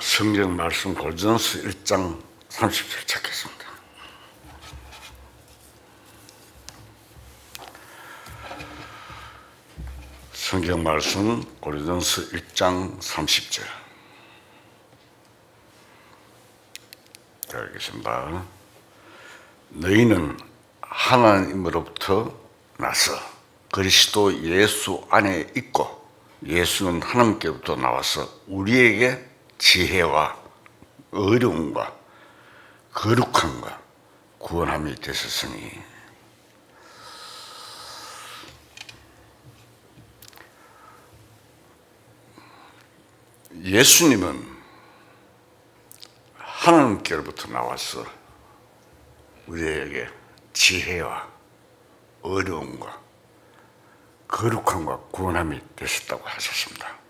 성경 말씀 고린도전서 1장 30절 찾겠습니다. 성경 말씀 고린도전서 1장 30절. 알겠습니다. 너희는 하나님으로부터 나서 그리스도 예수 안에 있고 예수는 하나님께로부터 나와서 우리에게 지혜와 어려움과 거룩함과 구원함이 되셨으니 예수님은 하나님께로부터 나와서 우리에게 지혜와 어려움과 거룩함과 구원함이 되셨다고 하셨습니다.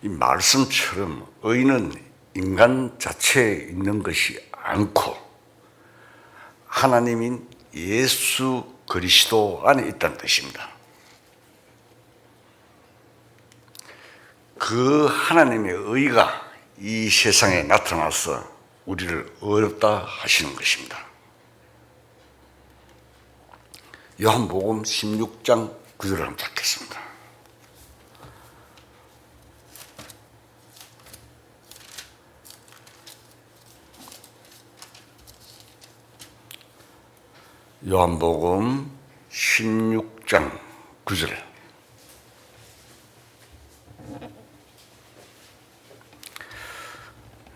이 말씀처럼 의는 인간 자체에 있는 것이 않고 하나님인 예수 그리스도 안에 있다는 뜻입니다. 그 하나님의 의가 이 세상에 나타나서 우리를 어렵다 하시는 것입니다. 요한복음 16장 9절을 한번 찾겠습니다. 요한복음 16장 9절.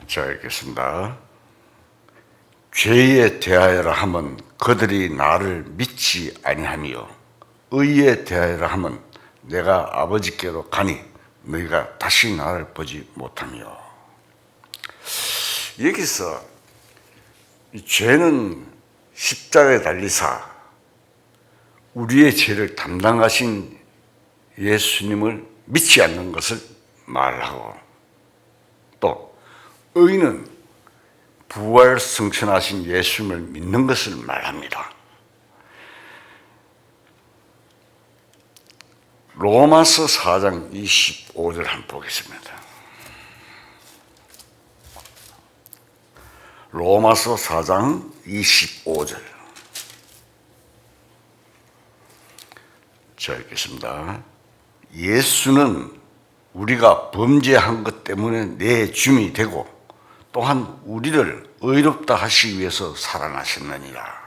자, 읽겠습니다. 죄에 대하여라 하면 그들이 나를 믿지 아니하며 의에 대하여라 하면 내가 아버지께로 가니 너희가 다시 나를 보지 못하며. 여기서 이 죄는 십자가에 달리사 우리의 죄를 담당하신 예수님을 믿지 않는 것을 말하고, 또 의는 부활 승천하신 예수님을 믿는 것을 말합니다. 로마서 4장 25절 한번 보겠습니다. 로마서 4장 25절. 자, 읽겠습니다. 예수는 우리가 범죄한 것 때문에 내줌이 되고 또한 우리를 의롭다 하시기 위해서 살아나셨느니라.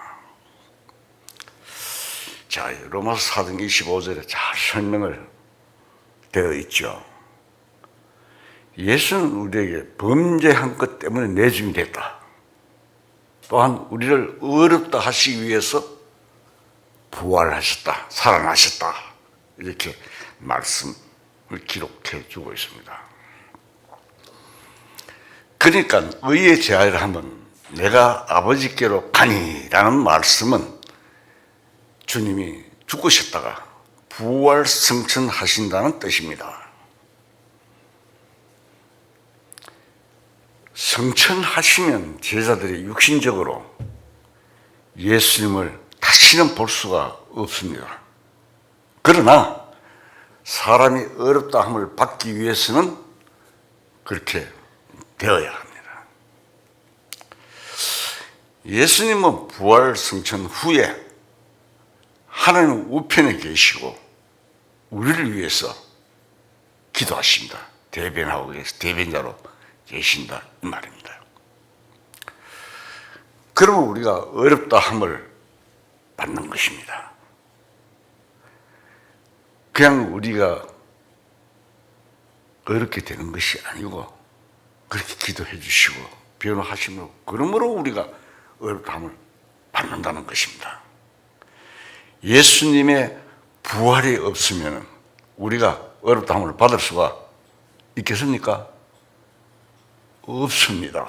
자, 로마서 4장 25절에 잘 설명을 되어 있죠. 예수는 우리에게 범죄한 것 때문에 내줌이 됐다. 또한 우리를 의롭다 하시기 위해서 부활하셨다, 살아나셨다, 이렇게 말씀을 기록해 주고 있습니다. 그러니까 의에 대하여라 하면 내가 아버지께로 가니라는 말씀은 주님이 죽으셨다가 부활 승천하신다는 뜻입니다. 승천하시면 제자들이 육신적으로 예수님을 다시는 볼 수가 없습니다. 그러나 사람이 어렵다 함을 받기 위해서는 그렇게 되어야 합니다. 예수님은 부활 승천 후에 하나님 우편에 계시고 우리를 위해서 기도하십니다. 대변하고 계셔서 대변자로 계신다 이 말입니다. 그러면 우리가 어렵다 함을 받는 것입니다. 그냥 우리가 어렵게 되는 것이 아니고 그렇게 기도해 주시고 변호하시므로 그러므로 우리가 어렵다 함을 받는다는 것입니다. 예수님의 부활이 없으면 우리가 어렵다 함을 받을 수가 있겠습니까? 없습니다.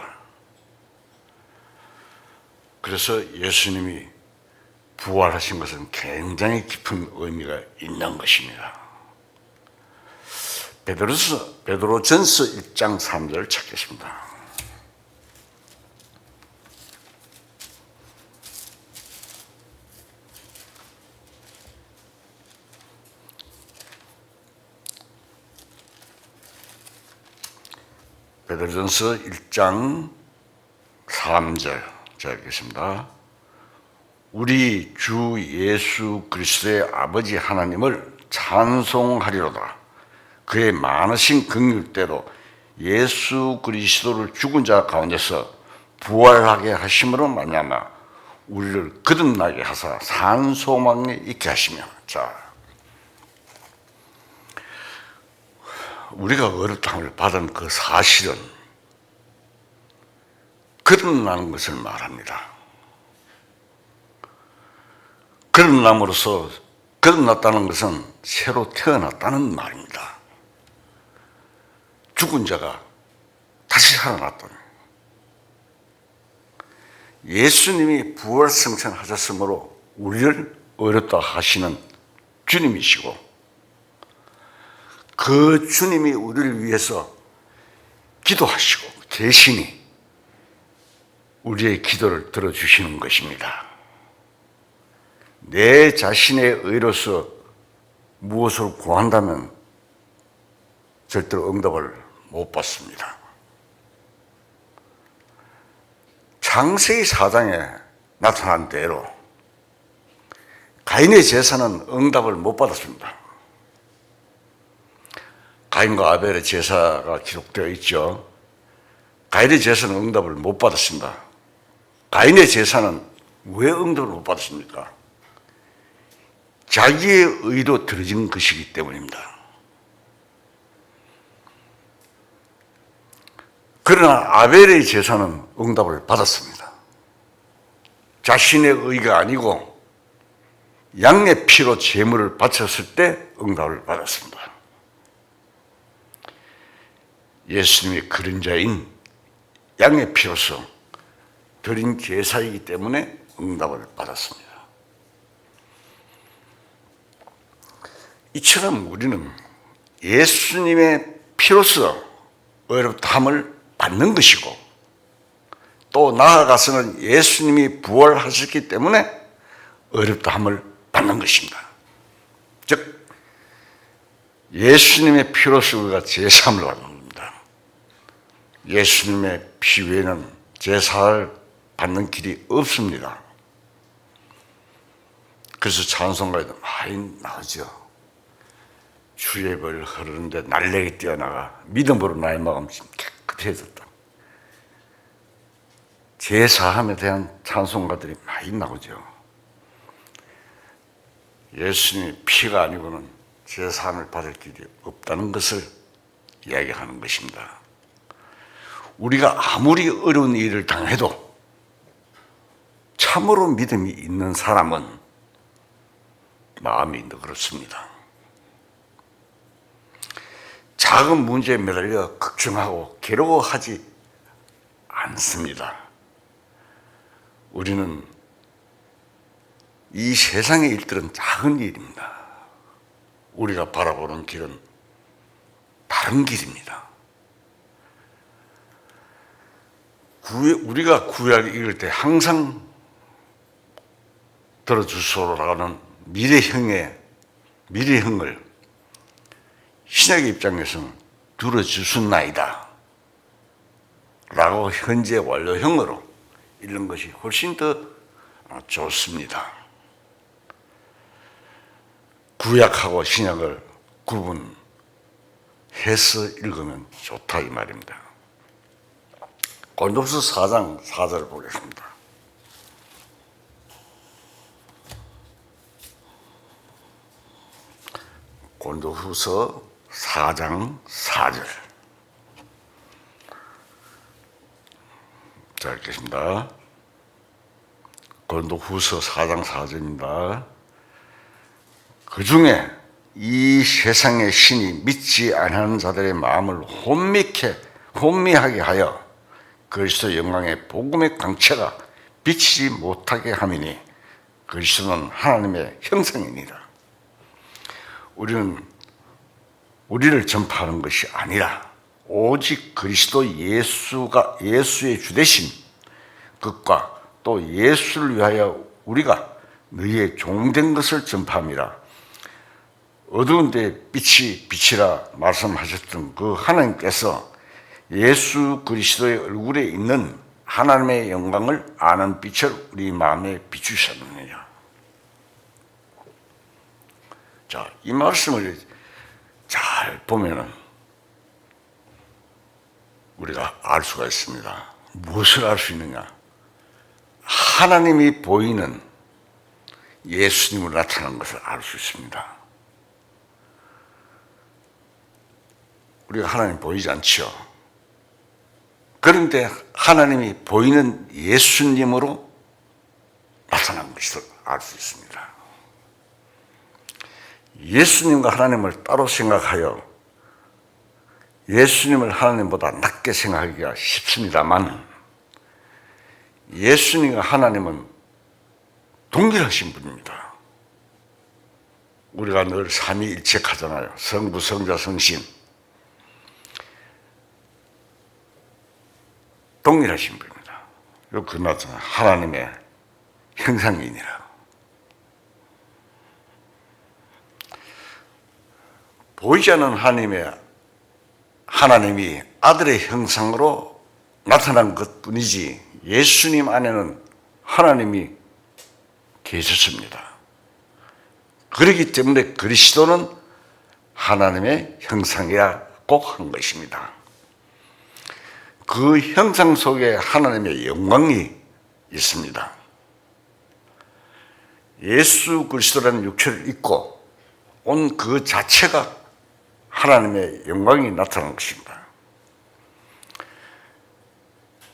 그래서 예수님이 부활하신 것은 굉장히 깊은 의미가 있는 것입니다. 베드로전서 1장 3절을 찾겠습니다. 베드로전서 1장 3절 제가 읽겠습니다. 우리 주 예수 그리스도의 아버지 하나님을 찬송하리로다. 그의 많으신 긍휼대로 예수 그리스도를 죽은 자 가운데서 부활하게 하심으로 말미암아 우리를 거듭나게 하사 산 소망에 있게 하시며. 자, 우리가 어렵다함을 받은 그 사실은 거듭나는 것을 말합니다. 거듭남으로써 거듭났다는 것은 새로 태어났다는 말입니다. 죽은 자가 다시 살아났다는. 예수님이 부활승천하셨으므로 우리를 어렵다 하시는 주님이시고, 그 주님이 우리를 위해서 기도하시고 대신히 우리의 기도를 들어주시는 것입니다. 내 자신의 의로서 무엇을 구한다면 절대로 응답을 못 받습니다. 창세기 4장에 나타난 대로 가인의 제사는 응답을 못 받았습니다. 가인과 아벨의 제사가 기록되어 있죠. 가인의 제사는 응답을 못 받았습니다. 가인의 제사는 왜 응답을 못 받았습니까? 자기의 의로 들어진 것이기 때문입니다. 그러나 아벨의 제사는 응답을 받았습니다. 자신의 의가 아니고 양의 피로 제물을 바쳤을 때 응답을 받았습니다. 예수님이 그림자인 양의 피로서 드린 제사이기 때문에 응답을 받았습니다. 이처럼 우리는 예수님의 피로서 어렵다함을 받는 것이고, 또 나아가서는 예수님이 부활하셨기 때문에 어렵다함을 받는 것입니다. 즉 예수님의 피로서 우리가 제사함을 받는 겁니다. 예수님의 피 외에는 제사를 받는 길이 없습니다. 그래서 찬송가에도 많이 나오죠. 주의 벌 흐르는데 날래기 뛰어나가 믿음으로 나의 마음 깨끗해졌다. 제사함에 대한 찬송가들이 많이 나오죠. 예수님의 피가 아니고는 제사함을 받을 길이 없다는 것을 이야기하는 것입니다. 우리가 아무리 어려운 일을 당해도 참으로 믿음이 있는 사람은 마음이 그렇습니다. 작은 문제에 매달려 걱정하고 괴로워하지 않습니다. 우리는 이 세상의 일들은 작은 일입니다. 우리가 바라보는 길은 다른 길입니다. 우리가 구약을 읽을 때 항상 들어주소서라는 미래형을 신약의 입장에서는 들어주순나이다 라고 현재 완료형으로 읽는 것이 훨씬 더 좋습니다. 구약하고 신약을 구분해서 읽으면 좋다 이 말입니다. 고린도후서 4장 4절을 보겠습니다. 고린도후서 4장 4절. 자, 읽겠습니다. 고린도후서 4장 4절입니다. 그 중에 이 세상의 신이 믿지 않는 자들의 마음을 혼미하게 하여 그리스도 영광의 복음의 광채가 비치지 못하게 함이니 그리스도는 하나님의 형상이니라. 우리를 전파하는 것이 아니라 오직 그리스도 예수의 주되신 것과 또 예수를 위하여 우리가 너희의 종된 것을 전파함이라. 어두운 데 빛이라 말씀하셨던 그 하나님께서 예수 그리스도의 얼굴에 있는 하나님의 영광을 아는 빛을 우리 마음에 비추셨느냐. 자, 이 말씀을 잘 보면은 우리가 알 수가 있습니다. 무엇을 알 수 있느냐? 하나님이 보이는 예수님으로 나타나는 것을 알 수 있습니다. 우리가 하나님 보이지 않죠. 그런데 하나님이 보이는 예수님으로 나타난 것을 알 수 있습니다. 예수님과 하나님을 따로 생각하여 예수님을 하나님보다 낮게 생각하기가 쉽습니다만 예수님과 하나님은 동일하신 분입니다. 우리가 늘 삼위일체하잖아요. 성부, 성자, 성신. 동일하신 분입니다. 그 나타나 하나님의 형상이니라. 보이지 않는 하나님이 아들의 형상으로 나타난 것뿐이지 예수님 안에는 하나님이 계셨습니다. 그렇기 때문에 그리스도는 하나님의 형상이라고 한 것입니다. 그 형상 속에 하나님의 영광이 있습니다. 예수 그리스도라는 육체를 입고 온 그 자체가 하나님의 영광이 나타난 것입니다.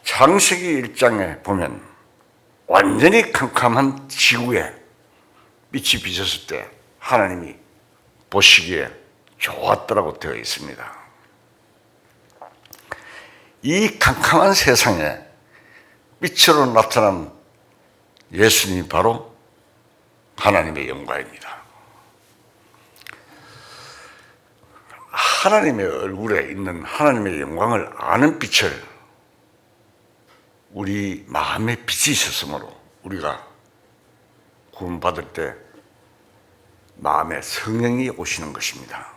창세기 1장에 보면 완전히 캄캄한 지구에 빛이 비쳤을 때 하나님이 보시기에 좋았더라고 되어 있습니다. 이 캄캄한 세상에 빛으로 나타난 예수님이 바로 하나님의 영광입니다. 하나님의 얼굴에 있는 하나님의 영광을 아는 빛을 우리 마음에 빛이 있었으므로 우리가 구원받을 때 마음에 성령이 오시는 것입니다.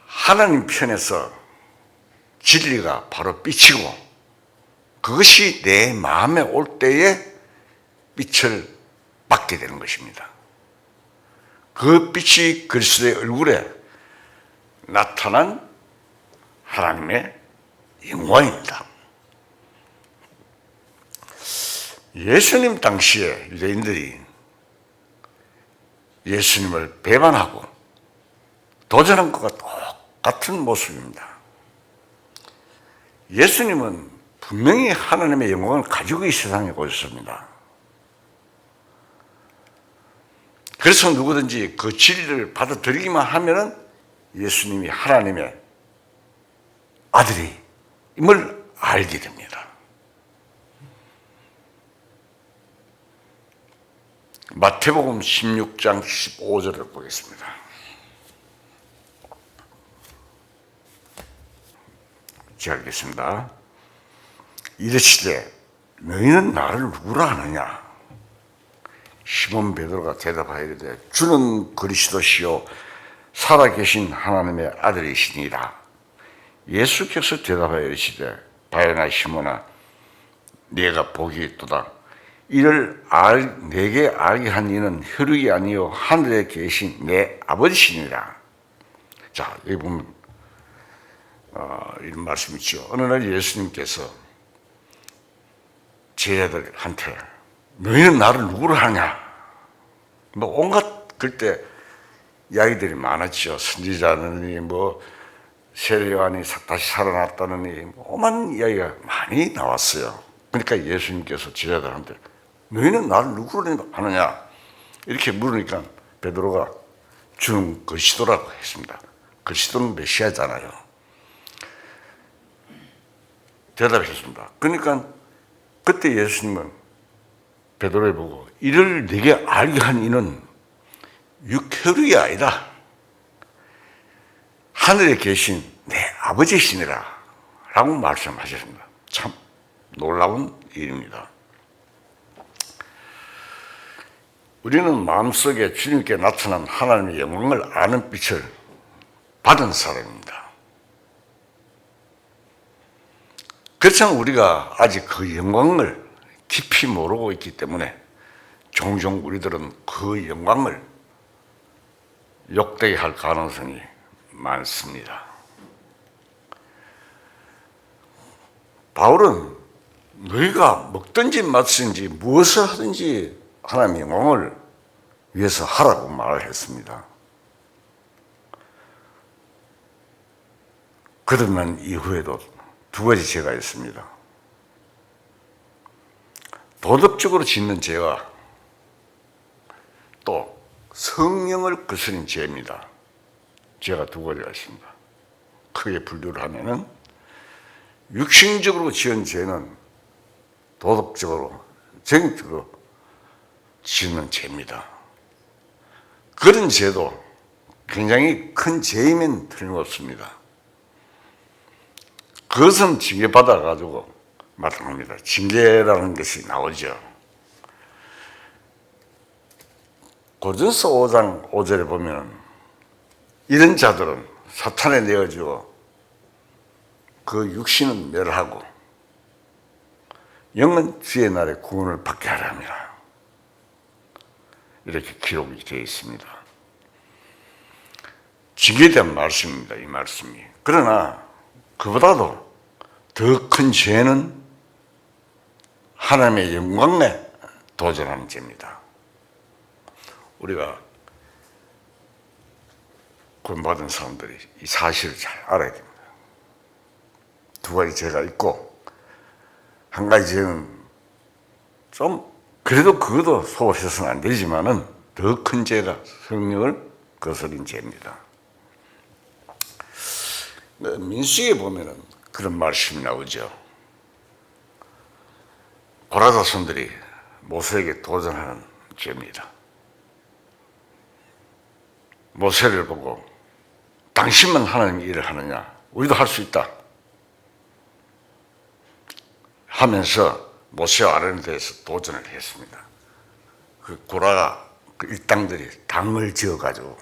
하나님 편에서 진리가 바로 빛이고 그것이 내 마음에 올 때에 빛을 받게 되는 것입니다. 그 빛이 그리스도의 얼굴에 나타난 하나님의 영광입니다. 예수님 당시에 유대인들이 예수님을 배반하고 도전한 것과 똑같은 모습입니다. 예수님은 분명히 하나님의 영광을 가지고 이 세상에 오셨습니다. 그래서 누구든지 그 진리를 받아들이기만 하면은 예수님이 하나님의 아들임을 알게 됩니다. 마태복음 16장 15절을 보겠습니다. 제가 읽겠습니다. 이르시되 너희는 나를 누구라 하느냐? 시몬 베드로가 대답하여 이르되 주는 그리스도시요 살아계신 하나님의 아들이시니라. 예수께서 대답하여 이르시되 바요나 시몬아 네가 복이 있도다. 이를 내게 알게 한 이는 혈육이 아니요 하늘에 계신 내 아버지시니라. 자, 여기 보면 이런 말씀이 있죠. 어느 날 예수님께서 제자들한테 너희는 나를 누구로 하냐? 뭐 온갖 그때 이야기들이 많았죠. 선지자느니 뭐 세례요한이 다시 살아났다느니 오만 이야기가 많이 나왔어요. 그러니까 예수님께서 제자들한테 너희는 나를 누구로 하느냐? 이렇게 물으니까 베드로가 주는 그리스도라고 했습니다. 그리스도는 메시아잖아요. 대답했습니다. 그러니까 그때 예수님은 베드로를 보고 이를 네게 알게 한 이는 육혈육이 아니다. 하늘에 계신 내 아버지시니라 라고 말씀하셨습니다. 참 놀라운 일입니다. 우리는 마음속에 주님께 나타난 하나님의 영광을 아는 빛을 받은 사람입니다. 그렇지만 우리가 아직 그 영광을 깊이 모르고 있기 때문에 종종 우리들은 그 영광을 욕되게 할 가능성이 많습니다. 바울은 너희가 먹든지 마시든지 무엇을 하든지 하나님의 영광을 위해서 하라고 말을 했습니다. 그러면 이후에도 두 가지 죄가 있습니다. 도덕적으로 짓는 죄와 또 성령을 거스린 죄입니다. 죄가 두 가지가 있습니다. 크게 분류를 하면은 육신적으로 지은 죄는 도덕적으로, 정적으로 지은 죄입니다. 그런 죄도 굉장히 큰 죄이면 틀림없습니다. 그것은 징계받아가지고 마땅합니다. 징계라는 것이 나오죠. 고린도서 5장 5절에 보면 이런 자들은 사탄에 내어지고 그 육신은 멸하고 영은 주의 날에 구원을 받게 하랍니다. 이렇게 기록이 되어 있습니다. 징계에 대한 말씀입니다. 이 말씀이. 그러나 그보다도 더 큰 죄는 하나님의 영광에 도전하는 죄입니다. 우리가 구원받은 사람들이 이 사실을 잘 알아야 됩니다. 두 가지 죄가 있고 한 가지 죄는 좀 그래도 그것도 소홀해서는 안 되지만은 더 큰 죄가 성령을 거스린 죄입니다. 민수기에 보면은 그런 말씀이 나오죠. 고라 자손들이 모세에게 도전하는 죄입니다. 모세를 보고 당신만 하나님의 일을 하느냐? 우리도 할 수 있다. 하면서 모세와 아론에 대해서 도전을 했습니다. 그 고라가 그 일당들이 당을 지어가지고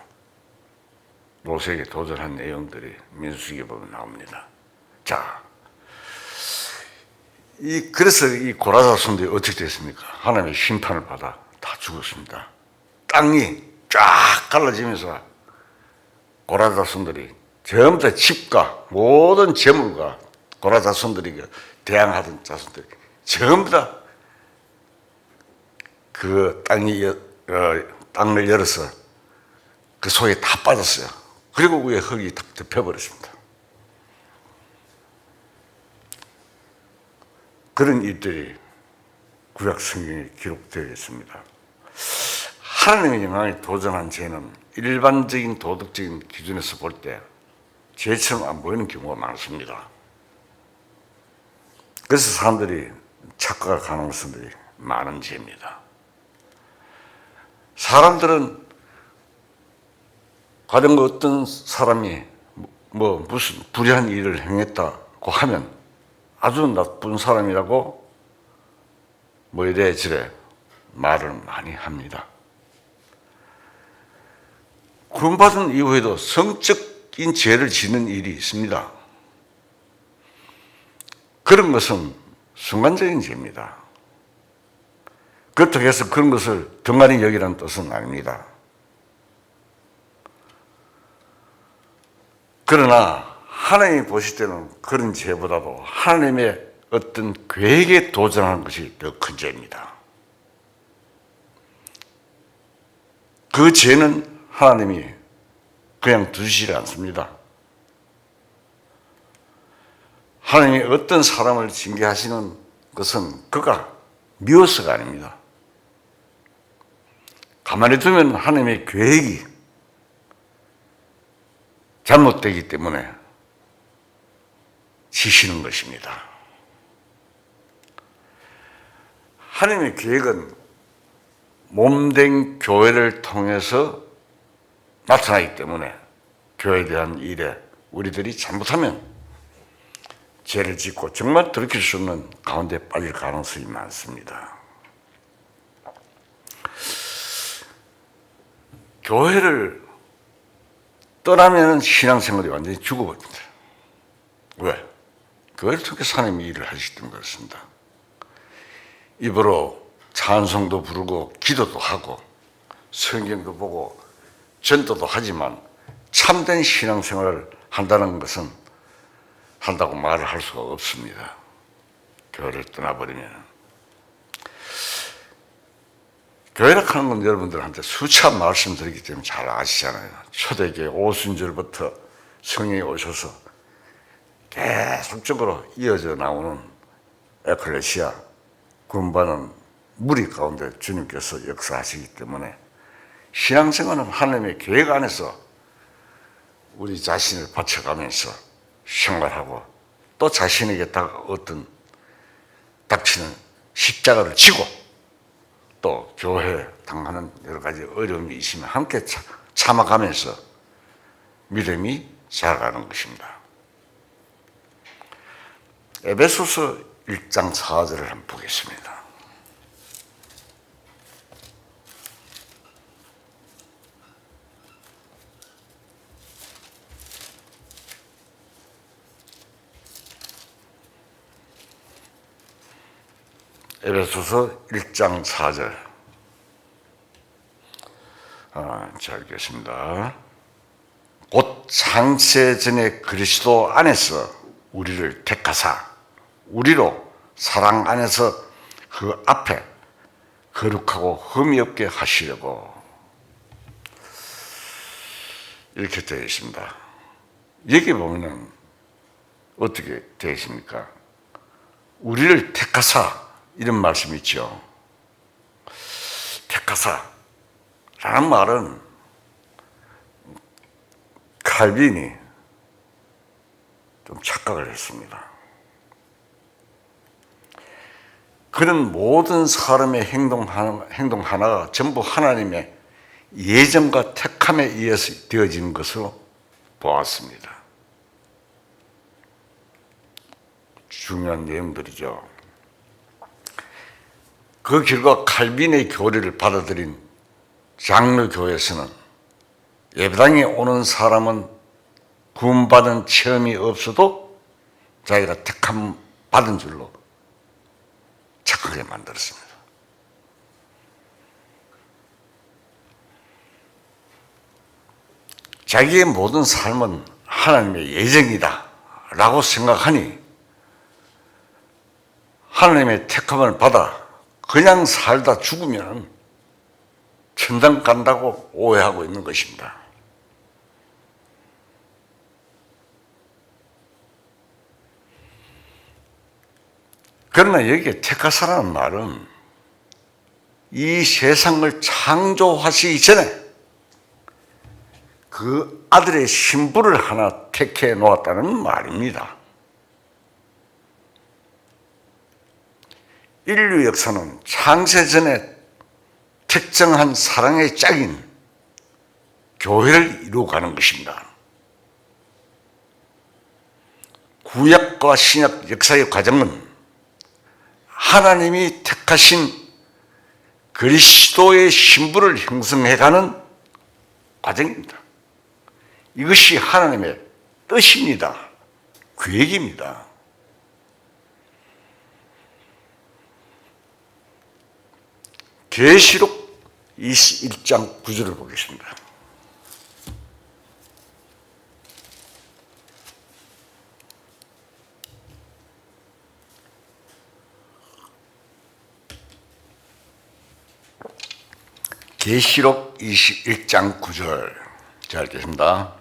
모세에게 도전한 내용들이 민수기에 보면 나옵니다. 자, 그래서 이 고라 자손들이 어떻게 됐습니까? 하나님의 심판을 받아 다 죽었습니다. 땅이 쫙 갈라지면서 고라 자손들이 전부 다 집과 모든 재물과 고라 자손들이 대항하던 자손들이 전부 다 그 땅을 열어서 그 속에 다 빠졌어요. 그리고 위에 흙이 다 덮여버렸습니다. 그런 일들이 구약 성경에 기록되어 있습니다. 하나님의 영광에 도전한 죄는 일반적인 도덕적인 기준에서 볼 때 죄처럼 안 보이는 경우가 많습니다. 그래서 사람들이 착각할 가능성들이 많은 죄입니다. 사람들은 가령 어떤 사람이 무슨 불의한 일을 행했다고 하면 아주 나쁜 사람이라고 이래 저래 말을 많이 합니다. 구원받은 이후에도 성적인 죄를 지는 일이 있습니다. 그런 것은 순간적인 죄입니다. 그렇다고 해서 그런 것을 등한히 여기라는 뜻은 아닙니다. 그러나 하나님이 보실 때는 그런 죄보다도 하나님의 어떤 계획에 도전하는 것이 더 큰 죄입니다. 그 죄는 하나님이 그냥 두시지 않습니다. 하나님이 어떤 사람을 징계하시는 것은 그가 미워서가 아닙니다. 가만히 두면 하나님의 계획이 잘못되기 때문에 지시는 것입니다. 하나님의 계획은 몸된 교회를 통해서 나타나기 때문에 교회에 대한 일에 우리들이 잘못하면 죄를 짓고 정말 돌이킬 수 없는 가운데 빠질 가능성이 많습니다. 교회를 떠나면 신앙생활이 완전히 죽어버립니다. 왜? 그걸 통해 하나님이 일을 하시던 것입니다. 입으로 찬송도 부르고 기도도 하고 성경도 보고 전도도 하지만 참된 신앙생활을 한다는 것은 한다고 말을 할 수가 없습니다. 교회를 떠나버리면. 교회라 하는 건 여러분들한테 수차 말씀드리기 때문에 잘 아시잖아요. 초대교회 오순절부터 성령이 오셔서 계속적으로 이어져 나오는 에클레시아 군반은 무리 가운데 주님께서 역사하시기 때문에 신앙생활은 하나님의 계획 안에서 우리 자신을 바쳐가면서 생활하고 또 자신에게 닥치는 십자가를 지고 또 교회에 당하는 여러 가지 어려움이 있으면 함께 참아가면서 믿음이 자라가는 것입니다. 에베소서 1장 4절을 한번 보겠습니다. 에베소서 1장 4절. 자, 읽겠습니다. 곧 창세전에 그리스도 안에서 우리를 택하사 우리로 사랑 안에서 그 앞에 거룩하고 흠이 없게 하시려고. 이렇게 되어 있습니다. 여기 보면은 어떻게 되어 있습니까? 우리를 택하사 이런 말씀이 있죠. 택하사라는 말은 칼빈이 좀 착각을 했습니다. 그는 모든 사람의 행동 하나가 전부 하나님의 예정과 택함에 의해서 되어진 것으로 보았습니다. 중요한 내용들이죠. 그 결과 칼빈의 교리를 받아들인 장로교에서는 예배당에 오는 사람은 구원받은 체험이 없어도 자기가 택함 받은 줄로 착하게 만들었습니다. 자기의 모든 삶은 하나님의 예정이다 라고 생각하니 하나님의 택함을 받아 그냥 살다 죽으면 천당 간다고 오해하고 있는 것입니다. 그러나 여기에 택하사라는 말은 이 세상을 창조하시기 전에 그 아들의 신부를 하나 택해 놓았다는 말입니다. 인류 역사는 창세전에 특정한 사랑의 짝인 교회를 이루어가는 것입니다. 구약과 신약 역사의 과정은 하나님이 택하신 그리스도의 신부를 형성해가는 과정입니다. 이것이 하나님의 뜻입니다. 계획입니다. 계시록 21장 9절을 보겠습니다. 계시록 21장 9절. 자, 읽겠습니다.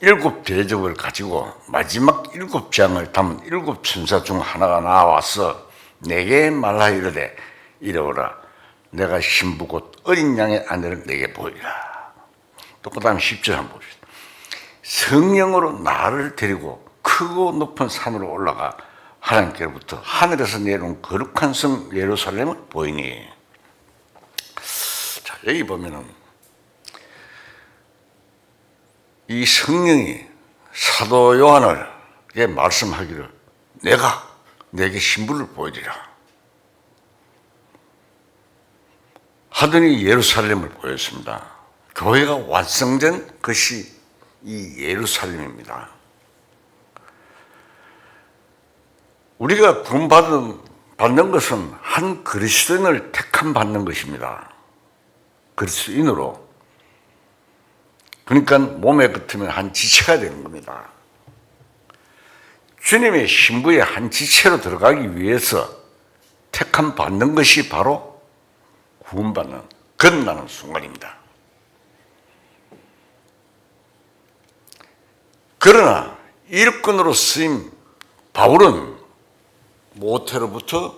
7 대접을 가지고 마지막 7장을 담은 7 천사 중 하나가 나와서 내게 말하여 이르되 이르오라 내가 신부 곧 어린 양의 아내를 내게 보이라. 또 그 다음 10절 한번 봅시다. 성령으로 나를 데리고 크고 높은 산으로 올라가 하나님께로부터 하늘에서 내려온 거룩한 성 예루살렘을 보이니. 자, 여기 보면은 이 성령이 사도 요한에게 말씀하기를 내가 내게 신부를 보여주리라 하더니 예루살렘을 보였습니다. 교회가 완성된 것이 이 예루살렘입니다. 우리가 구원받는 것은 한 그리스도인을 택함 받는 것입니다. 그리스도인으로. 그러니까 몸에 붙으면 한 지체가 되는 겁니다. 주님의 신부의 한 지체로 들어가기 위해서 택함 받는 것이 바로 구원받는, 거듭나는 순간입니다. 그러나 일꾼으로 쓰임 바울은 모태로부터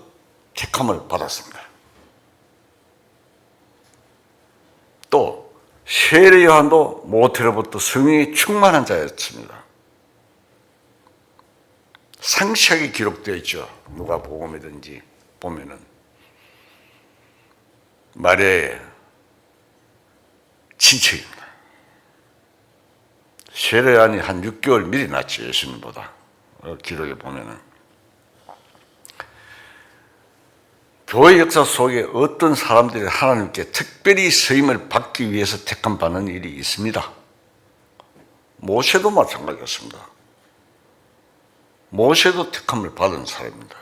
택함을 받았습니다. 또 세례 요한도 모태로부터 성령이 충만한 자였습니다. 상세하게 기록되어 있죠. 누가복음이든지 보면은 마리아의 친척입니다. 세례 요한이 한 6개월 미리 낳죠. 예수님보다. 기록에 보면은. 교회 역사 속에 어떤 사람들이 하나님께 특별히 서임을 받기 위해서 택함 받는 일이 있습니다. 모세도 마찬가지였습니다. 모세도 택함을 받은 사람입니다.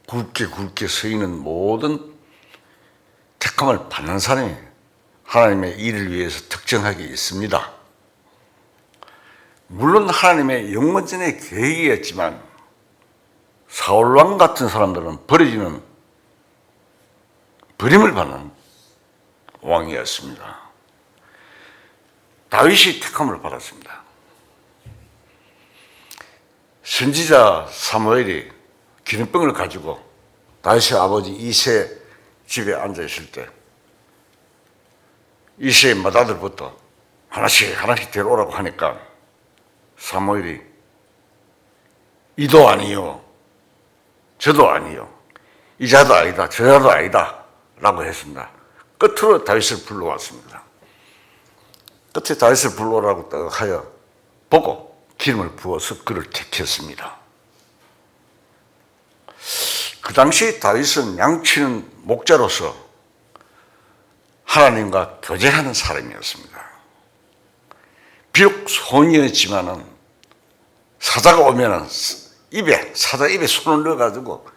굵게 서이는 모든 택함을 받는 사람이 하나님의 일을 위해서 특정하게 있습니다. 물론 하나님의 영원전의 계획이었지만 사울왕 같은 사람들은 버림을 받는 왕이었습니다. 다윗이 택함을 받았습니다. 선지자 사무엘이 기름병을 가지고 다윗의 아버지 이새 집에 앉아 있을 때 이새의 맏아들부터 하나씩 데려오라고 하니까 사무엘이 이도 아니요 저도 아니요 이 자도 아니다 저 자도 아니다 라고 했습니다. 끝으로 다윗을 불러왔습니다. 끝에 다윗을 불러오라고 딱 하여 보고 기름을 부어서 그를 택했습니다. 그 당시 다윗은 양치는 목자로서 하나님과 교제하는 사람이었습니다. 비록 소인이었지만은 사자가 오면은 사자 입에 손을 넣어가지고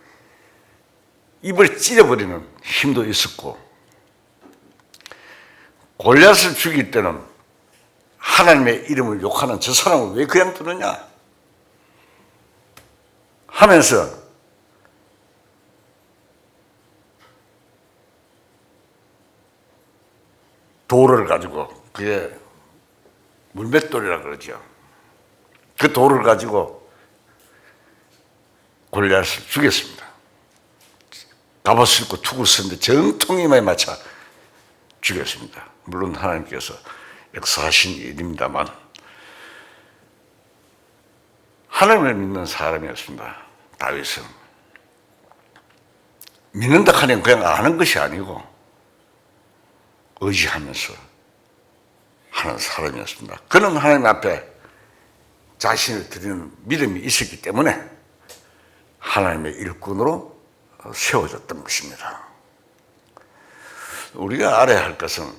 입을 찢어버리는 힘도 있었고, 골리앗을 죽일 때는 하나님의 이름을 욕하는 저 사람을 왜 그냥 두느냐 하면서 돌을 가지고, 그게 물맷돌이라 그러죠. 그 돌을 가지고 골리앗을 죽였습니다. 갑옷을 입고 투구를 썼는데 정통이마에 맞춰 죽였습니다. 물론 하나님께서 역사하신 일입니다만 하나님을 믿는 사람이었습니다. 다윗은 믿는다 하면 그냥 아는 것이 아니고 의지하면서 하는 사람이었습니다. 그는 하나님 앞에 자신을 드리는 믿음이 있었기 때문에 하나님의 일꾼으로 세워졌던 것입니다. 우리가 알아야 할 것은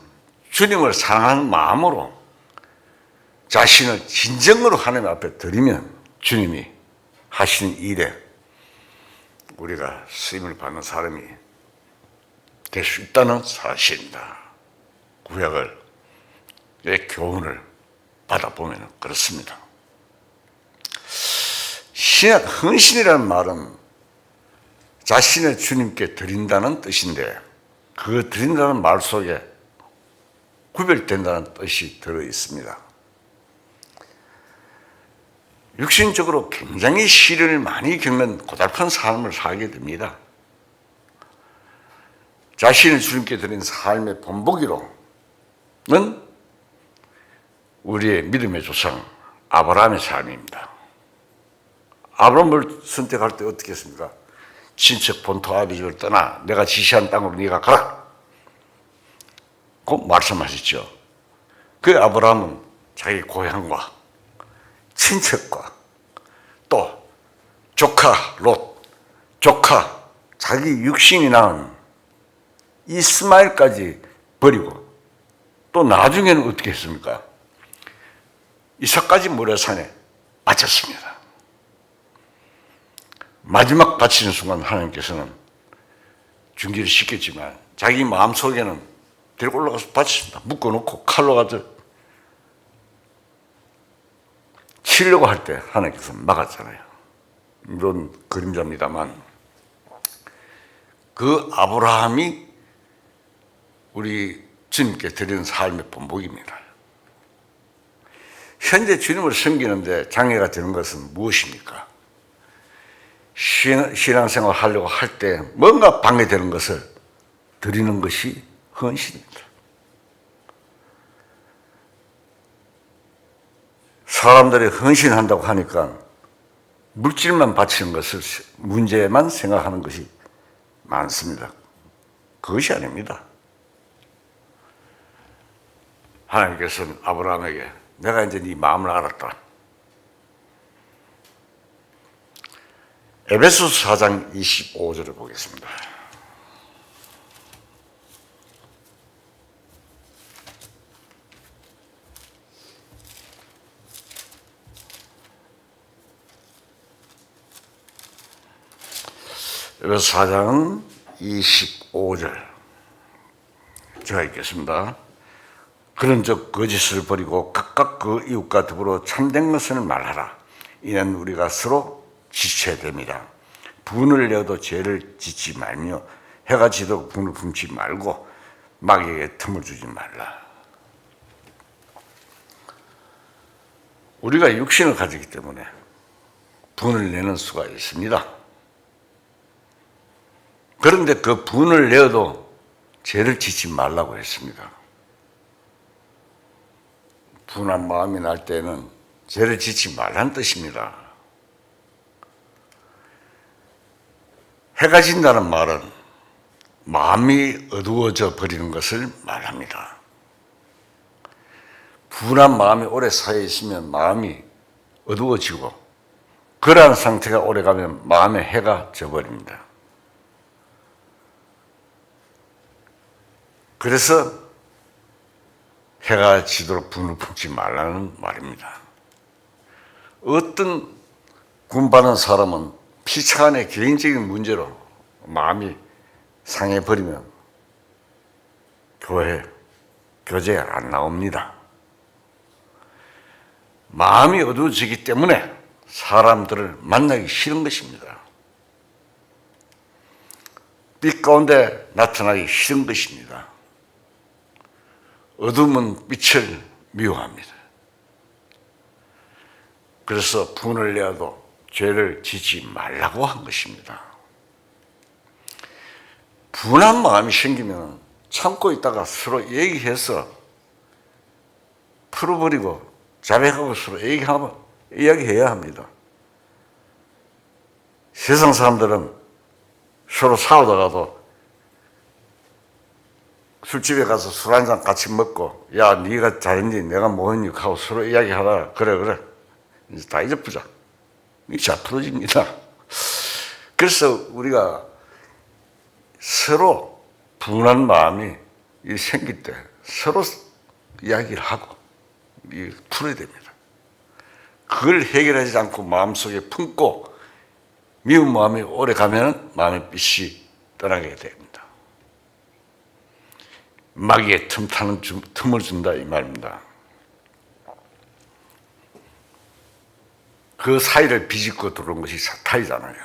주님을 사랑하는 마음으로 자신을 진정으로 하나님 앞에 드리면 주님이 하시는 일에 우리가 쓰임을 받는 사람이 될 수 있다는 사실입니다. 구약의 교훈을 받아보면 그렇습니다. 신약 헌신이라는 말은 자신을 주님께 드린다는 뜻인데, 그 드린다는 말 속에 구별된다는 뜻이 들어 있습니다. 육신적으로 굉장히 시련을 많이 겪는 고달픈 삶을 살게 됩니다. 자신을 주님께 드린 삶의 본보기로는 우리의 믿음의 조상 아브라함의 삶입니다. 아브라함을 선택할 때 어떻게 했습니까? 친척 본토 아비집을 떠나 내가 지시한 땅으로 네가 가라, 그 말씀하셨죠. 그 아브라함은 자기 고향과 친척과 또 조카 롯, 조카 자기 육신이 낳은 이스마엘까지 버리고 또 나중에는 어떻게 했습니까? 이삭까지 모래산에 바쳤습니다. 마지막 바치는 순간 하나님께서는 중지를 시켰지만 자기 마음속에는 데리고 올라가서 바쳤습니다. 묶어놓고 칼로 가서 치려고 할 때 하나님께서 막았잖아요. 이런 그림자입니다만 그 아브라함이 우리 주님께 드리는 삶의 본보기입니다. 현재 주님을 섬기는데 장애가 되는 것은 무엇입니까? 신앙생활 하려고 할 때 뭔가 방해되는 것을 드리는 것이 헌신입니다. 사람들이 헌신한다고 하니까 물질만 바치는 것을 문제만 생각하는 것이 많습니다. 그것이 아닙니다. 하나님께서는 아브라함에게 내가 이제 네 마음을 알았다. 에베소서 4장 25절을 보겠습니다. 에베소서 4장 25절 제가 읽겠습니다. 그런즉 거짓을 버리고 각각 그 이웃과 더불어 참된 것을 말하라. 이는 우리가 서로 지쳐야 됩니다. 분을 내어도 죄를 짓지 말며 해가 지도록 분을 품지 말고 마귀에게 틈을 주지 말라. 우리가 육신을 가지기 때문에 분을 내는 수가 있습니다. 그런데 그 분을 내어도 죄를 짓지 말라고 했습니다. 분한 마음이 날 때는 죄를 짓지 말라는 뜻입니다. 해가 진다는 말은 마음이 어두워져 버리는 것을 말합니다. 분한 마음이 오래 쌓여 있으면 마음이 어두워지고 그러한 상태가 오래가면 마음에 해가 져버립니다. 그래서 해가 지도록 분을 품지 말라는 말입니다. 어떤 군받은 사람은 피차 안에 개인적인 문제로 마음이 상해버리면 교제에 안 나옵니다. 마음이 어두워지기 때문에 사람들을 만나기 싫은 것입니다. 빛 가운데 나타나기 싫은 것입니다. 어둠은 빛을 미워합니다. 그래서 분을 내어도 죄를 짓지 말라고 한 것입니다. 분한 마음이 생기면 참고 있다가 서로 얘기해서 풀어버리고 자백하고 서로 이야기해야 합니다. 세상 사람들은 서로 싸우다가도 술집에 가서 술 한잔 같이 먹고 야 네가 잘했니 내가 뭐했니 하고 서로 이야기하다가 그래 이제 다 잊어보자. 이게 잘 풀어집니다. 그래서 우리가 서로 분한 마음이 생길 때 서로 이야기를 하고 풀어야 됩니다. 그걸 해결하지 않고 마음속에 품고 미운 마음이 오래 가면 마음의 빛이 떠나게 됩니다. 마귀의 틈을 준다 이 말입니다. 그 사이를 비집고 들어온 것이 사탄이잖아요.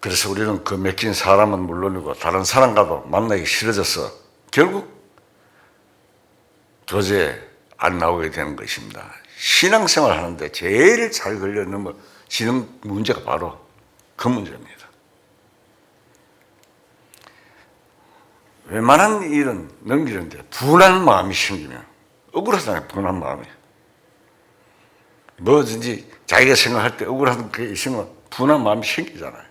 그래서 우리는 그 맡긴 사람은 물론이고 다른 사람과도 만나기 싫어져서 결국 교제에 안 나오게 되는 것입니다. 신앙생활 하는데 제일 잘 걸려 넘어지는 문제가 바로 그 문제입니다. 웬만한 일은 넘기는데 분한 마음이 생기면 억울하잖아요. 분한 마음이. 뭐든지 자기가 생각할 때 억울한 게 있으면 분한 마음이 생기잖아요.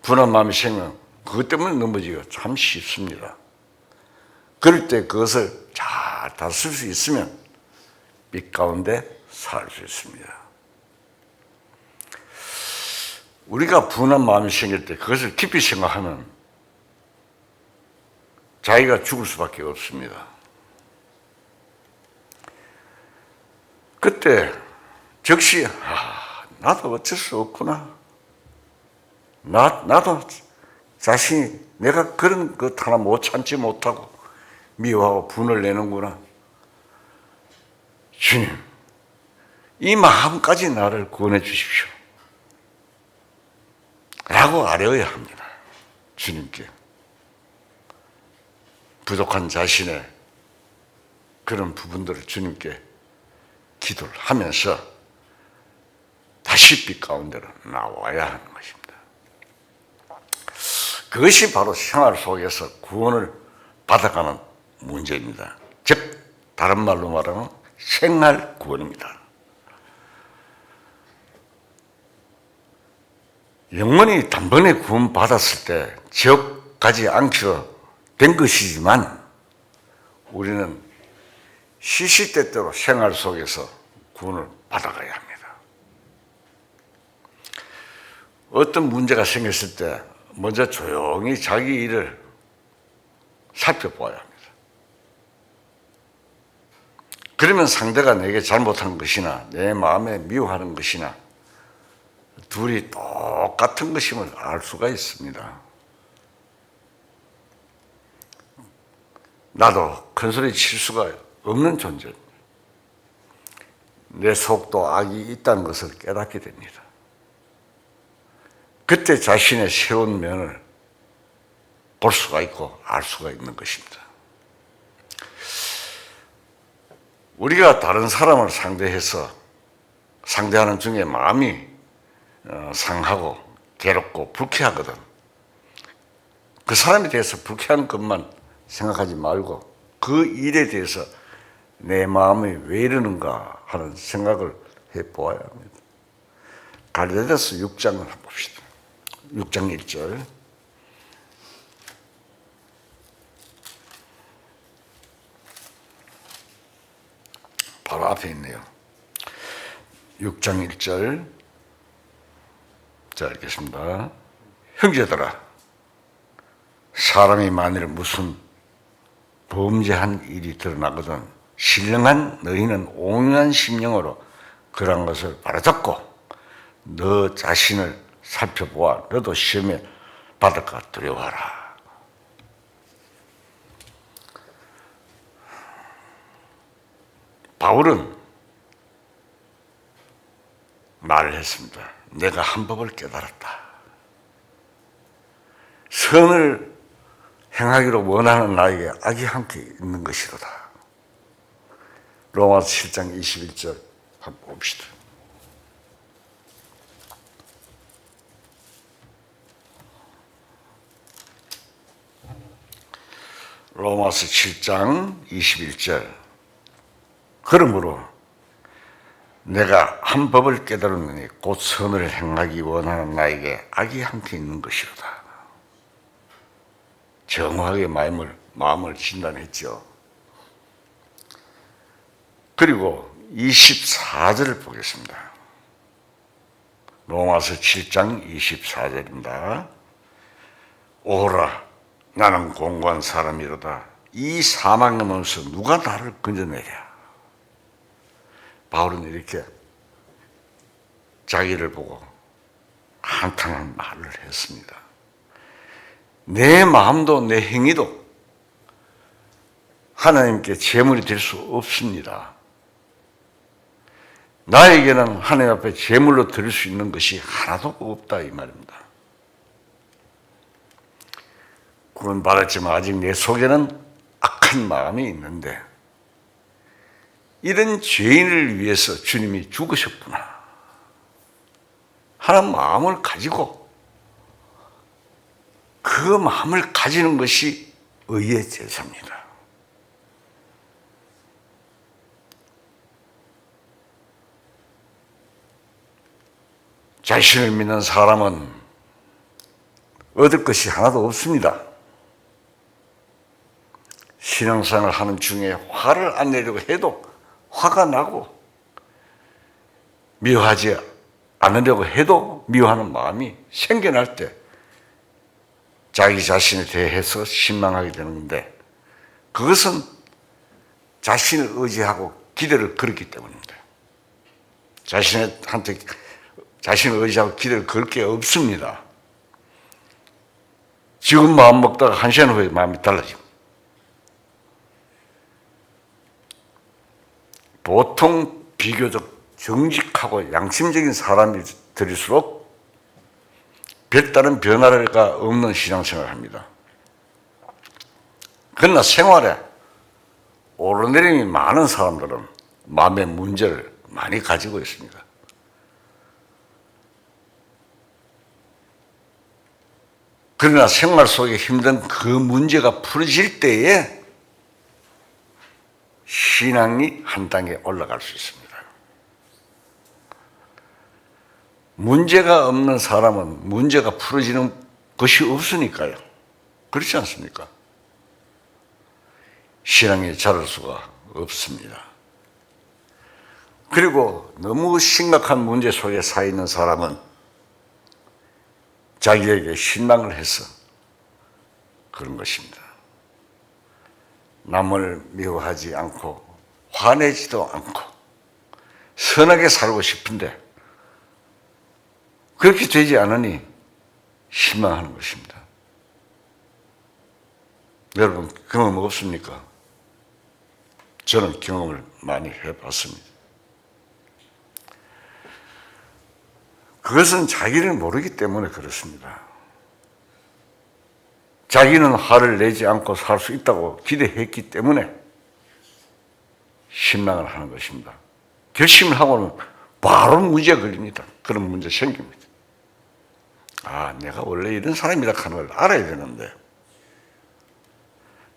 분한 마음이 생기면 그것 때문에 넘어지기가 참 쉽습니다. 그럴 때 그것을 잘 다쓸 수 있으면 빛 가운데 살 수 있습니다. 우리가 분한 마음이 생길 때 그것을 깊이 생각하면 자기가 죽을 수밖에 없습니다. 그때 즉시 나도 어쩔 수 없구나. 나도 자신이 내가 그런 것 하나 못 참지 못하고 미워하고 분을 내는구나. 주님, 이 마음까지 나를 구원해 주십시오. 라고 아뢰어야 합니다. 주님께. 부족한 자신의 그런 부분들을 주님께 기도를 하면서 다시 빛 가운데로 나와야 하는 것입니다. 그것이 바로 생활 속에서 구원을 받아가는 문제입니다. 즉 다른 말로 말하면 생활 구원입니다. 영원히 단번에 구원 받았을 때 지옥 가지 않기로 된 것이지만 우리는 시시때때로 생활 속에서 구원을 받아가야 합니다. 어떤 문제가 생겼을 때 먼저 조용히 자기 일을 살펴보아야 합니다. 그러면 상대가 내게 잘못한 것이나 내 마음에 미워하는 것이나 둘이 똑같은 것임을 알 수가 있습니다. 나도 큰소리 칠 수가 없는 존재입니다. 내 속도 악이 있다는 것을 깨닫게 됩니다. 그때 자신의 세운 면을 볼 수가 있고 알 수가 있는 것입니다. 우리가 다른 사람을 상대하는 중에 마음이 상하고 괴롭고 불쾌하거든. 그 사람에 대해서 불쾌한 것만 생각하지 말고 그 일에 대해서 내 마음이 왜 이러는가 하는 생각을 해보아야 합니다. 갈라디아서 6장을 한번 봅시다. 6장 1절. 바로 앞에 있네요. 6장 1절. 자, 읽겠습니다. 형제들아, 사람이 만일 무슨 범죄한 일이 드러나거든 신령한 너희는 온유한 심령으로 그러한 것을 바로잡고 너 자신을 살펴보아 너도 시험에 받을까 두려워하라. 바울은 말을 했습니다. 내가 한 법을 깨달았다. 선을 행하기로 원하는 나에게 악이 함께 있는 것이로다. 로마서 7장 21절 한번 봅시다. 로마서 7장 21절. 그러므로 내가 한 법을 깨달았느니 곧 선을 행하기 원하는 나에게 악이 함께 있는 것이로다. 정확하게 마음을 진단했죠. 그리고 24절을 보겠습니다. 로마서 7장 24절입니다. 오라 나는 공고한 사람이로다. 이 사망의 몸에서 누가 나를 건져내랴. 바울은 이렇게 자기를 보고 한탄한 말을 했습니다. 내 마음도 내 행위도 하나님께 제물이 될 수 없습니다. 나에게는 하나님 앞에 제물로 드릴 수 있는 것이 하나도 없다 이 말입니다. 구원 받았지만 아직 내 속에는 악한 마음이 있는데 이런 죄인을 위해서 주님이 죽으셨구나 하는 마음을 가지고 그 마음을 가지는 것이 의의 제사입니다. 자신을 믿는 사람은 얻을 것이 하나도 없습니다. 신앙생활을 하는 중에 화를 안 내려고 해도 화가 나고 미워하지 않으려고 해도 미워하는 마음이 생겨날 때 자기 자신에 대해서 실망하게 되는데 그것은 자신을 의지하고 기대를 걸었기 때문입니다. 자신을 의지하고 기대를 걸 게 없습니다. 지금 마음 먹다가 한 시간 후에 마음이 달라집니다. 보통 비교적 정직하고 양심적인 사람들일수록 별다른 변화가 없는 신앙생활을 합니다. 그러나 생활에 오르내림이 많은 사람들은 마음의 문제를 많이 가지고 있습니다. 그러나 생활 속에 힘든 그 문제가 풀어질 때에 신앙이 한 단계 올라갈 수 있습니다. 문제가 없는 사람은 문제가 풀어지는 것이 없으니까요. 그렇지 않습니까? 신앙이 자랄 수가 없습니다. 그리고 너무 심각한 문제 속에 사 있는 사람은 자기에게 실망을 해서 그런 것입니다. 남을 미워하지 않고 화내지도 않고 선하게 살고 싶은데 그렇게 되지 않으니 실망하는 것입니다. 여러분 경험 없습니까? 저는 경험을 많이 해봤습니다. 그것은 자기를 모르기 때문에 그렇습니다. 자기는 화를 내지 않고 살 수 있다고 기대했기 때문에 실망을 하는 것입니다. 결심을 하고는 바로 문제가 걸립니다. 그런 문제 생깁니다. 아, 내가 원래 이런 사람이라 하는 걸 알아야 되는데.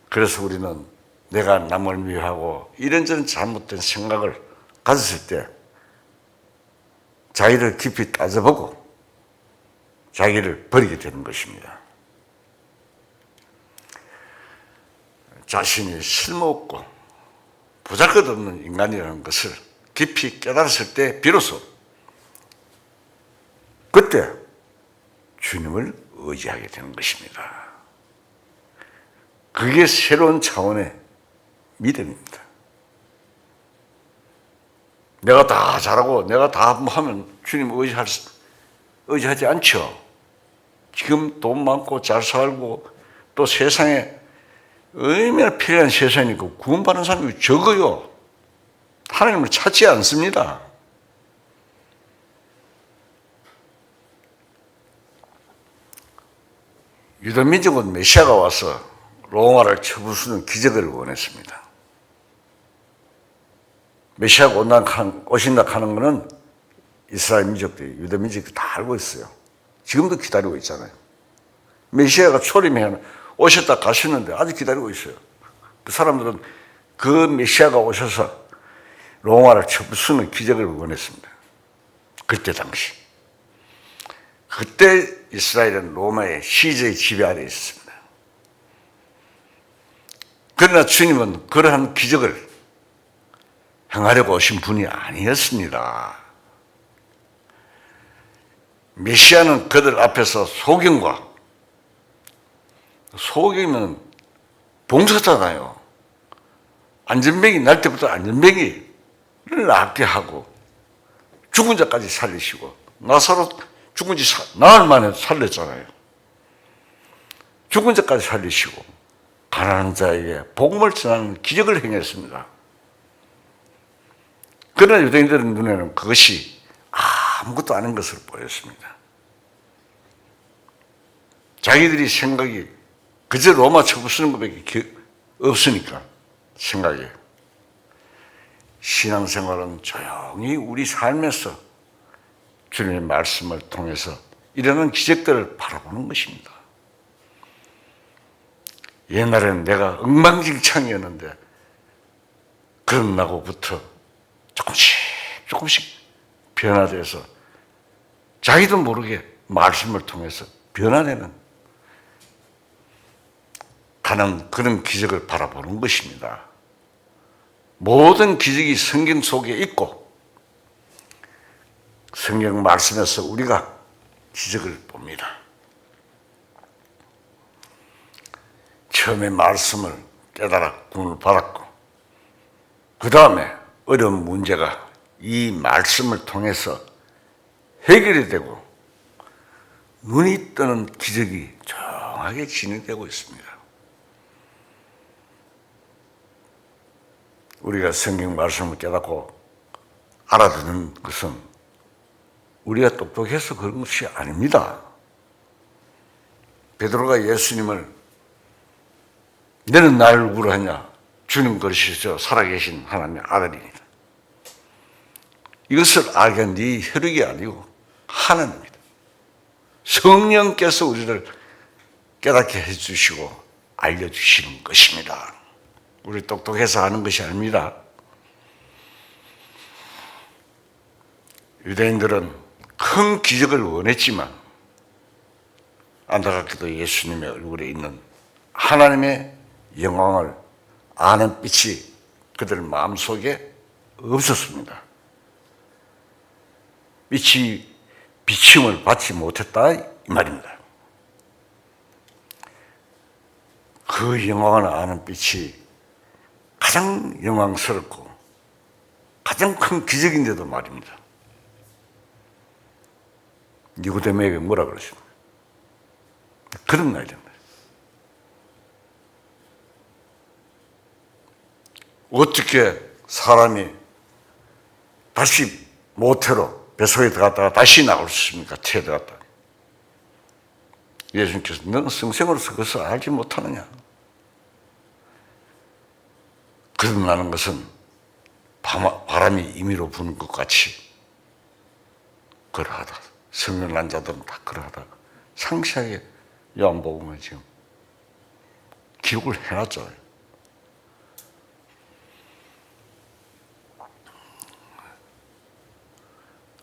그래서 우리는 내가 남을 미워하고 이런저런 잘못된 생각을 가졌을 때 자기를 깊이 따져보고 자기를 버리게 되는 것입니다. 자신이 쓸모없고 보잘것없는 인간이라는 것을 깊이 깨달았을 때 비로소 그때 주님을 의지하게 되는 것입니다. 그게 새로운 차원의 믿음입니다. 내가 다 잘하고 내가 다 하면 주님 의지하지 않죠. 지금 돈 많고 잘 살고 또 세상에 얼마나 필요한 세상이니까 구원받는 사람이 적어요. 하나님을 찾지 않습니다. 유대민족은 메시아가 와서 로마를 쳐부수는 기적을 원했습니다. 메시아가 오신다 하는 것은 이스라엘 민족들이, 유대 민족들이 다 알고 있어요. 지금도 기다리고 있잖아요. 메시아가 초림해 오셨다 가셨는데 아직 기다리고 있어요. 그 사람들은 그 메시아가 오셔서 로마를 쳐부수는 기적을 원했습니다. 그때 당시. 그때 이스라엘은 로마의 시제의 지배 아래 있었습니다. 그러나 주님은 그러한 기적을 행하려고 오신 분이 아니었습니다. 메시아는 그들 앞에서 소경이면 봉사잖아요. 안전병이 날 때부터 안전병이를 낫게 하고 죽은 자까지 살리시고 나사로 죽은 지 나흘 만에 살렸잖아요. 죽은 자까지 살리시고 가난한 자에게 복음을 전하는 기적을 행했습니다. 그러나 유대인들 눈에는 그것이 아무것도 아닌 것으로 보였습니다. 자기들이 생각이 그저 로마 쳐부수는 것밖에 없으니까 생각에 신앙생활은 조용히 우리 삶에서 주님의 말씀을 통해서 일어나는 기적들을 바라보는 것입니다. 옛날에는 내가 엉망진창이었는데 그런 나고부터 조금씩 변화돼서 자기도 모르게 말씀을 통해서 변화되는 그런 기적을 바라보는 것입니다. 모든 기적이 성경 속에 있고 성경 말씀에서 우리가 기적을 봅니다. 처음에 말씀을 깨달아 구원을 받았고 그 다음에 어려운 문제가 이 말씀을 통해서 해결이 되고 눈이 뜨는 기적이 조용하게 진행되고 있습니다. 우리가 성경 말씀을 깨닫고 알아듣는 것은 우리가 똑똑해서 그런 것이 아닙니다. 베드로가 예수님을 너는 나를 누구로 하냐? 주님 그러시죠. 살아계신 하나님의 아들입니다. 이것을 알게 한 네 혈육이 아니고 하나님입니다. 성령께서 우리를 깨닫게 해주시고 알려주시는 것입니다. 우리 똑똑해서 하는 것이 아닙니다. 유대인들은 큰 기적을 원했지만 안타깝게도 예수님의 얼굴에 있는 하나님의 영광을 아는 빛이 그들 마음속에 없었습니다. 빛이 비침을 받지 못했다 이 말입니다. 그 영광을 아는 빛이 가장 영광스럽고 가장 큰 기적인데도 말입니다. 니고데모에게 뭐라 그러십니까? 그런 날입니다. 어떻게 사람이 다시 모태로 뱃속에 들어갔다가 다시 나올 수 있습니까? 태에 들어갔다가. 예수님께서 너는 성생으로서 그것을 알지 못하느냐? 거듭나는 것은 바람이 임의로 부는 것 같이 그러하다. 성령 난 자들은 다 그러하다. 상세하게 요한복음에 지금 기록을 해놨잖아요.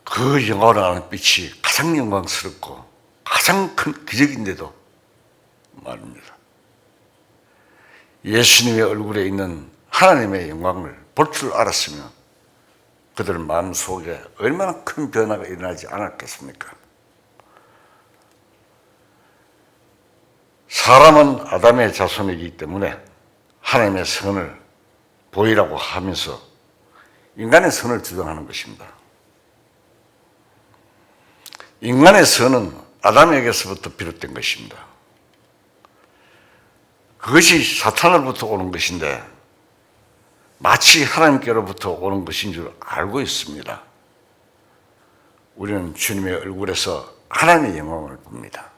그 영광을 아는 빛이 가장 영광스럽고 가장 큰 기적인데도 말입니다. 예수님의 얼굴에 있는 하나님의 영광을 볼 줄 알았으면 그들 마음속에 얼마나 큰 변화가 일어나지 않았겠습니까? 사람은 아담의 자손이기 때문에 하나님의 선을 보이라고 하면서 인간의 선을 주장하는 것입니다. 인간의 선은 아담에게서부터 비롯된 것입니다. 그것이 사탄으로부터 오는 것인데 마치 하나님께로부터 오는 것인 줄 알고 있습니다. 우리는 주님의 얼굴에서 하나님의 영광을 봅니다.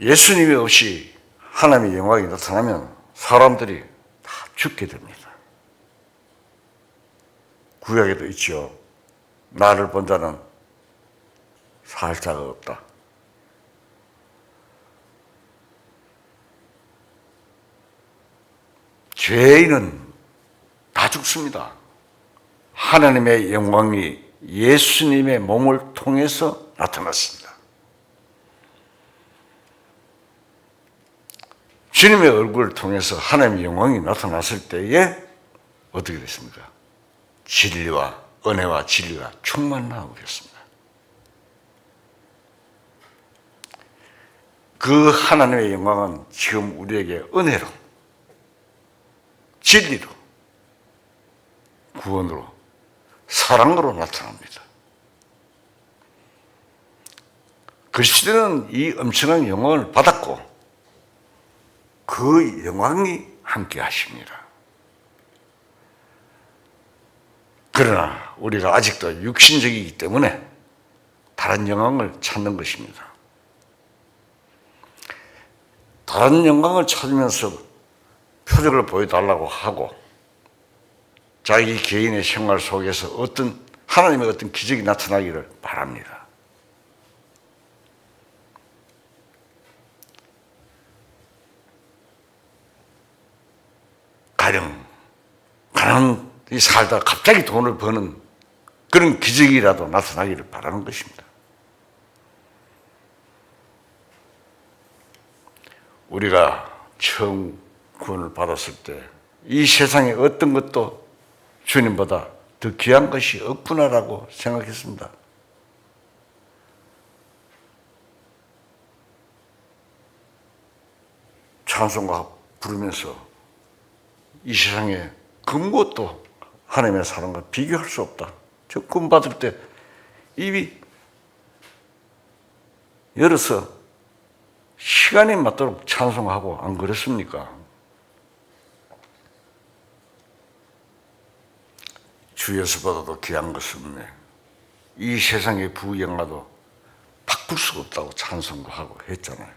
예수님이 없이 하나님의 영광이 나타나면 사람들이 다 죽게 됩니다. 구약에도 있죠. 나를 본 자는 살 자가 없다. 죄인은 다 죽습니다. 하나님의 영광이 예수님의 몸을 통해서 나타났습니다. 주님의 얼굴을 통해서 하나님의 영광이 나타났을 때에 어떻게 됐습니까? 진리와 은혜와 진리가 충만하고 있습니다. 그 하나님의 영광은 지금 우리에게 은혜로, 진리로, 구원으로, 사랑으로 나타납니다. 그리스도는 이 엄청난 영광을 받았고 그 영광이 함께 하십니다. 그러나 우리가 아직도 육신적이기 때문에 다른 영광을 찾는 것입니다. 다른 영광을 찾으면서 표적을 보여달라고 하고 자기 개인의 생활 속에서 하나님의 어떤 기적이 나타나기를 바랍니다. 가난히 살다 갑자기 돈을 버는 그런 기적이라도 나타나기를 바라는 것입니다. 우리가 처음 구원을 받았을 때 이 세상에 어떤 것도 주님보다 더 귀한 것이 없구나라고 생각했습니다. 찬송가 부르면서 이 세상에 그 무엇도 하나님의 사랑과 비교할 수 없다. 저 구원받을 때 입이 열어서 시간이 맞도록 찬송하고 안 그랬습니까? 주예수보다도 귀한 것은 없네. 이 세상의 부영화도 바꿀 수 없다고 찬송도 하고 했잖아요.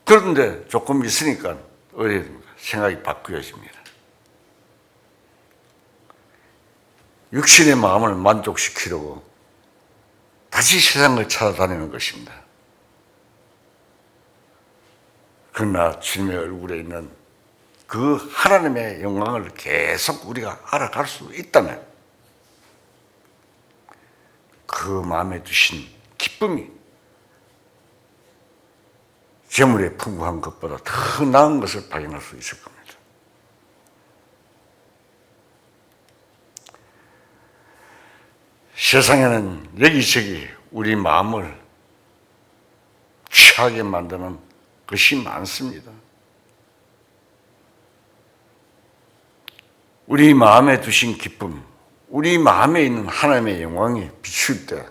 그런데 조금 있으니까 생각이 바뀌어집니다. 육신의 마음을 만족시키려고 다시 세상을 찾아다니는 것입니다. 그러나 주님의 얼굴에 있는 그 하나님의 영광을 계속 우리가 알아갈 수 있다면 그 마음에 두신 기쁨이 재물의 풍부한 것보다 더 나은 것을 발견할 수 있을 겁니다. 세상에는 여기저기 우리 마음을 취하게 만드는 것이 많습니다. 우리 마음에 두신 기쁨, 우리 마음에 있는 하나님의 영광이 비출 때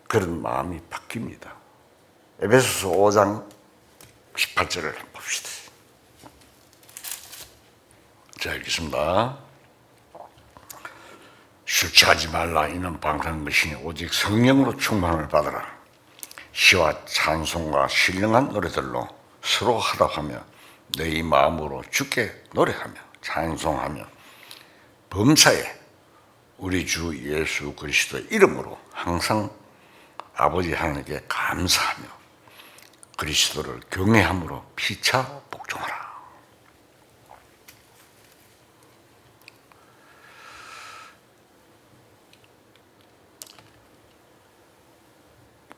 그런 마음이 바뀝니다. 에베소서 5장 18절을 봅시다. 자, 읽겠습니다. 술 취하지 말라. 이는 방탕한 것이니 오직 성령으로 충만을 받으라. 시와 찬송과 신령한 노래들로 서로 화답하며 너희 마음으로 주께 노래하며 찬송하며 범사에 우리 주 예수 그리스도의 이름으로 항상 아버지 하나님께 감사하며 그리스도를 경외함으로 피차 복종하라.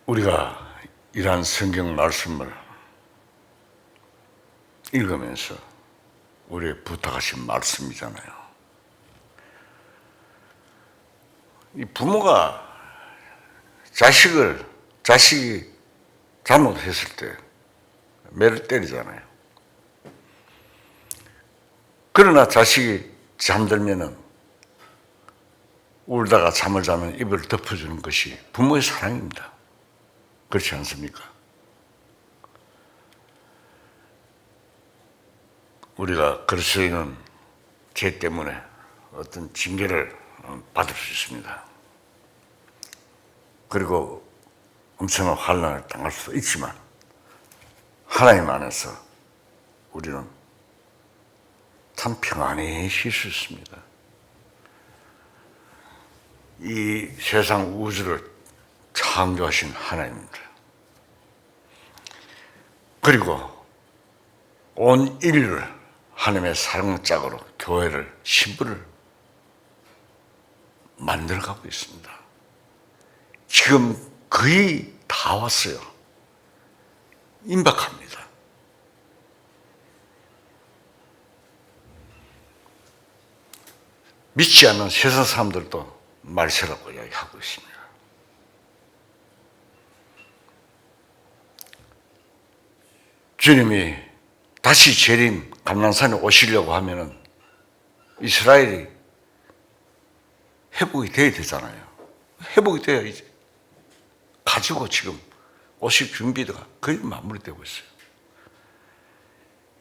우리가 이러한 성경 말씀을 읽으면서 우리의 부탁하신 말씀이잖아요. 이 부모가 자식이 잘못했을 때 매를 때리잖아요. 그러나 자식이 잠들면은 울다가 잠을 자면 입을 덮어주는 것이 부모의 사랑입니다. 그렇지 않습니까? 우리가 그리스도인은 죄 때문에 어떤 징계를 받을 수 있습니다. 그리고 엄청난 환난을 당할 수도 있지만 하나님 안에서 우리는 참 평안히 쉴 수 있습니다. 이 세상 우주를 창조하신 하나님입니다. 그리고 온 인류를 하나님의 사랑짝으로 교회를, 신부를 만들어가고 있습니다. 지금 거의 다 왔어요. 임박합니다. 믿지 않는 세상 사람들도 말세라고 이야기하고 있습니다. 주님이 다시 재림 감난산에 오시려고 하면은 이스라엘이 회복이 돼야 되잖아요. 회복이 돼야 이제 가지고 지금 오실 준비가 거의 마무리되고 있어요.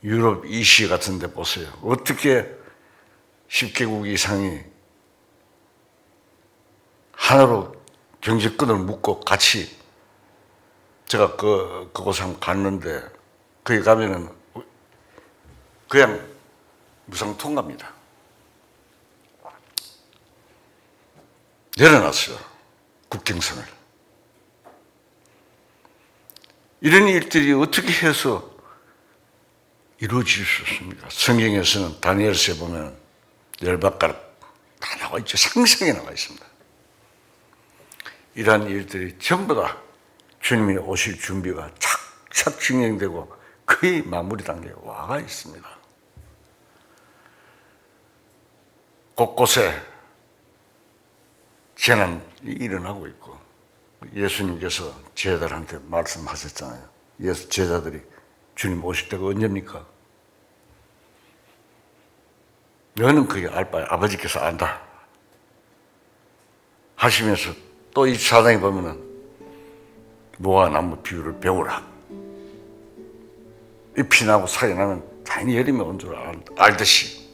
유럽 이시 같은 데 보세요. 어떻게 10개국 이상이 하나로 경제권을 묶고 같이 제가 그곳에 한번 갔는데 거기 가면은 그냥 무상 통과입니다. 내려놨어요. 국경선을. 이런 일들이 어떻게 해서 이루어질 수 있습니까? 성경에서는 다니엘서에 보면 열박가락 다 나와 있죠. 상상에 나와 있습니다. 이러한 일들이 전부 다 주님이 오실 준비가 착착 진행되고 거의 마무리 단계에 와가 있습니다. 곳곳에 재난이 일어나고 있고 예수님께서 제자들한테 말씀하셨잖아요. 제자들이 주님 오실 때가 언제입니까? 너는 그게 알 바야. 아버지께서 안다. 하시면서 또 이 사장에 보면은 무화과나무 비유를 배우라. 잎이 나고 살이 나면 당연히 여름이 온 줄 알듯이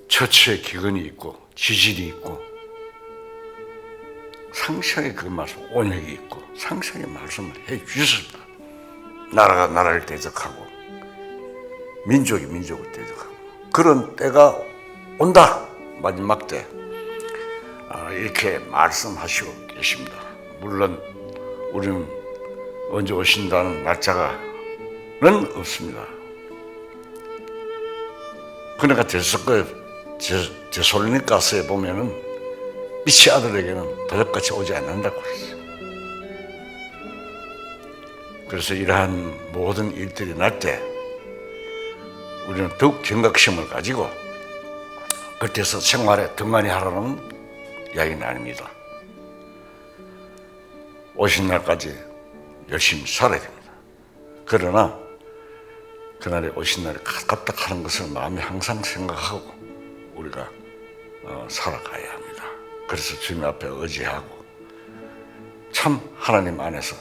처처에 기근이 있고 지질이 있고 상세하게 그 말씀, 온역이 있고 상세하게 말씀을 해 주셨습니다. 나라가 나라를 대적하고 민족이 민족을 대적하고 그런 때가 온다. 마지막 때 이렇게 말씀하시고 계십니다. 물론 우리는 언제 오신다는 날짜는 없습니다. 그러니까 데살로니가서에 보면은 빛의 아들에게는 도적같이 오지 않는다고 그랬어요. 그래서 이러한 모든 일들이 날 때 우리는 더욱 경각심을 가지고 그때서 생활에 등한히 하라는 이야기는 아닙니다. 오신 날까지 열심히 살아야 됩니다. 그러나 그날에 오신 날이 가깝다 하는 것을 마음에 항상 생각하고 우리가 살아가야 합니다. 그래서 주님 앞에 의지하고 참 하나님 안에서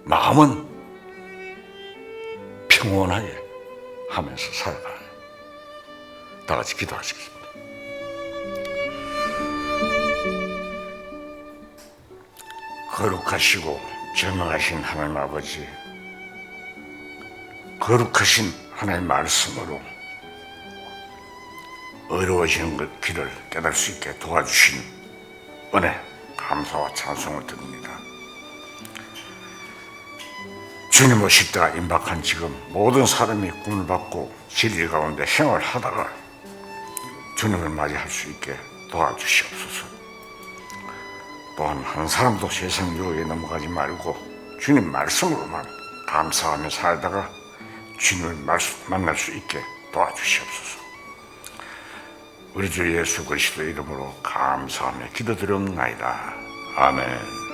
마음은 평온하게 하면서 살아가요. 다 같이 기도하시겠습니다. 거룩하시고 전능하신 하나님 아버지, 거룩하신 하나님의 말씀으로 어려워지는 것 길을 깨달을 수 있게 도와주신 은혜 감사와 찬송을 드립니다. 주님 오실 때가 임박한 지금 모든 사람이 꿈을 받고 진리 가운데 생활하다가 주님을 맞이할 수 있게 도와주시옵소서. 또한 한 사람도 세상 유혹에 넘어가지 말고 주님 말씀으로만 감사하며 살다가 주님을 만날 수 있게 도와주시옵소서. 우리 주 예수 그리스도 이름으로 감사하며 기도드리옵나이다. 아멘.